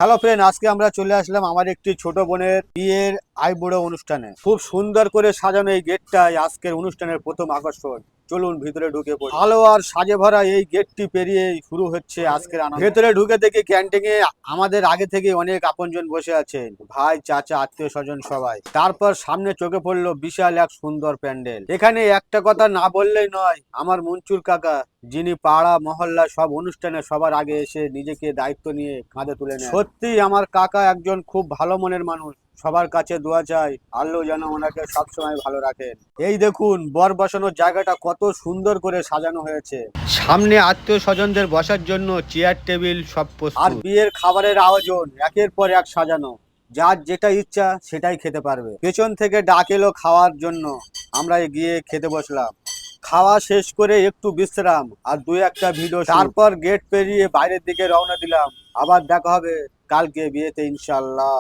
Hello friend, আজকে আমরা চলে আসলাম আমার একটি ছোট বোনের বিয়ের আইবুড়ো অনুষ্ঠানে। খুব সুন্দর করে সাজানো এই গেটটাই আজকের অনুষ্ঠানের প্রথম আকর্ষণ। চলুন ভিতরে ঢুকে পড়ি। আলো আর সাজে ভরা এই গেটটি পেরিয়ে শুরু হচ্ছে আজকের আনন্দ। ভেতরে ঢুকে দেখি ক্যান্টিনে আমাদের আগে থেকে অনেক আপনজন বসে আছেন, ভাই, চাচা, আত্মীয় স্বজন সবাই। তারপর সামনে চোখে পড়লো বিশাল এক সুন্দর প্যান্ডেল। এখানে একটা কথা না বললেই নয়, আমার মঞ্চুর কাকা, যিনি পাড়া মহল্লা সব অনুষ্ঠানে সবার আগে এসে নিজেকে দায়িত্ব নিয়ে কাঁধে তুলে নেন। সত্যি আমার কাকা একজন খুব ভালো মনের মানুষ। সবার কাছে দোয়া চাই, আল্লাহ যেন ওনাকে সবসময় ভালো রাখেন। এই দেখুন, বর বসানোর জায়গাটা কত সুন্দর করে সাজানো হয়েছে। সামনে আত্মীয় স্বজনদের বসার জন্য চেয়ার টেবিল সব প্রস্তুত। আর বিয়ের খাবারের আয়োজন একের পর এক সাজানো। যার যেটা ইচ্ছা সেটাই খেতে পারবে। পেছন থেকে ডাক এলো খাওয়ার জন্য। আমরা গিয়ে খেতে বসলাম। খাওয়া শেষ করে একটু বিশ্রাম আর দুই একটা ভিডিও, তারপর গেট পেরিয়ে বাইরের দিকে রওনা দিলাম। আবার দেখা হবে কালকে বিয়েতে, ইনশাল্লাহ।